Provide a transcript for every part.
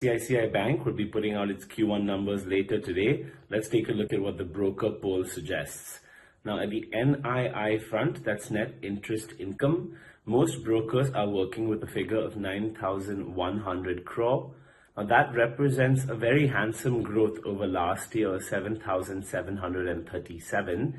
ICICI Bank will be putting out its Q1 numbers later today. Let's take a look at what the broker poll suggests. Now, at the NII front, that's net interest income, most brokers are working with a figure of 9,100 crore. Now, that represents a very handsome growth over last year, 7,737,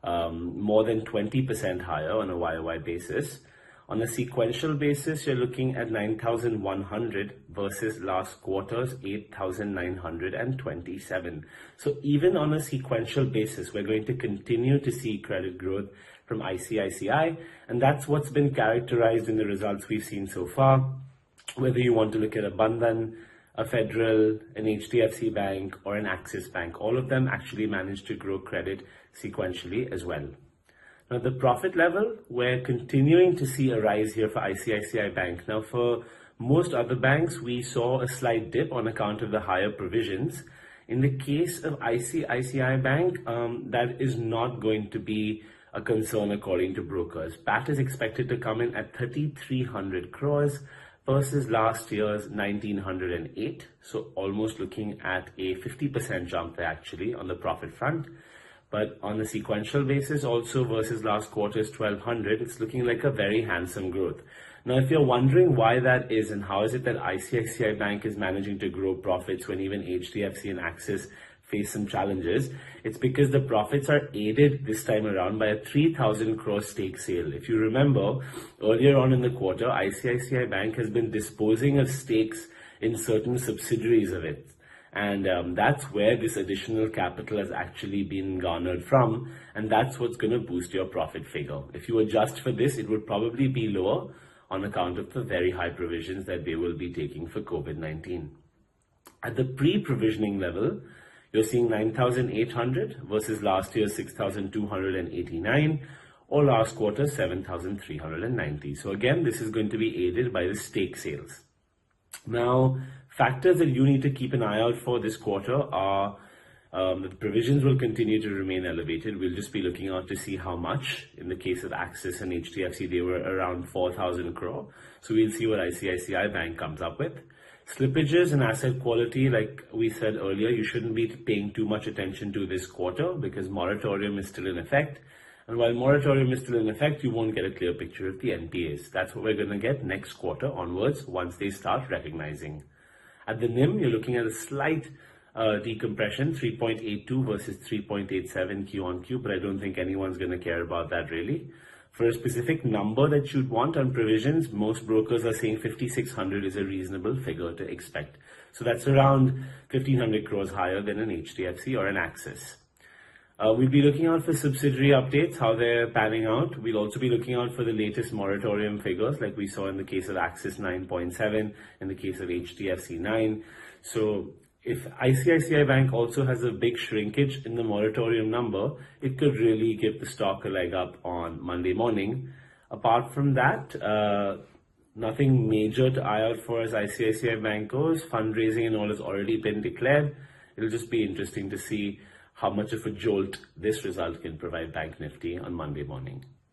more than 20% higher on a YoY basis. On a sequential basis, you're looking at 9,100 versus last quarter's 8,927. So even on a sequential basis, we're going to continue to see credit growth from ICICI, and that's what's been characterized in the results we've seen so far. Whether you want to look at a Bandhan, a Federal, an HDFC Bank, or an Axis Bank, all of them actually managed to grow credit sequentially as well. Now, the profit level, we're continuing to see a rise here for ICICI Bank. Now, for most other banks, we saw a slight dip on account of the higher provisions. In the case of ICICI Bank, that is not going to be a concern according to brokers. PAT is expected to come in at 3,300 crores versus last year's 1,908. So almost looking at a 50% jump there actually on the profit front. But on a sequential basis, also versus last quarter's 1,200, it's looking like a very handsome growth. Now, if you're wondering why that is and how is it that ICICI Bank is managing to grow profits when even HDFC and Axis face some challenges, it's because the profits are aided this time around by a 3,000 crore stake sale. If you remember, earlier on in the quarter, ICICI Bank has been disposing of stakes in certain subsidiaries of it. And that's where this additional capital has actually been garnered from. And that's what's going to boost your profit figure. If you adjust for this, it would probably be lower on account of the very high provisions that they will be taking for COVID-19. At the pre-provisioning level, you're seeing 9,800 versus last year's 6,289 or last quarter 7,390. So again, this is going to be aided by the stake sales. Now, factors that you need to keep an eye out for this quarter are the provisions will continue to remain elevated. We'll just be looking out to see how much. In the case of Axis and HDFC, they were around 4,000 crore. So we'll see what ICICI Bank comes up with. Slippages and asset quality, like we said earlier, you shouldn't be paying too much attention to this quarter because moratorium is still in effect. And while moratorium is still in effect, you won't get a clear picture of the NPAs. That's what we're going to get next quarter onwards once they start recognizing. At the NIM, you're looking at a slight decompression, 3.82 versus 3.87 Q on Q, but I don't think anyone's going to care about that really. For a specific number that you'd want on provisions, most brokers are saying 5,600 is a reasonable figure to expect. So that's around 1,500 crores higher than an HDFC or an Axis. We'll be looking out for subsidiary updates, how they're panning out. We'll also be looking out for the latest moratorium figures, like we saw in the case of Axis 9.7, in the case of HDFC 9. So if ICICI Bank also has a big shrinkage in the moratorium number, it could really give the stock a leg up on Monday morning. Apart from that, nothing major to eye out for as ICICI Bank goes. Fundraising and all has already been declared. It'll just be interesting to see how much of a jolt this result can provide Bank Nifty on Monday morning.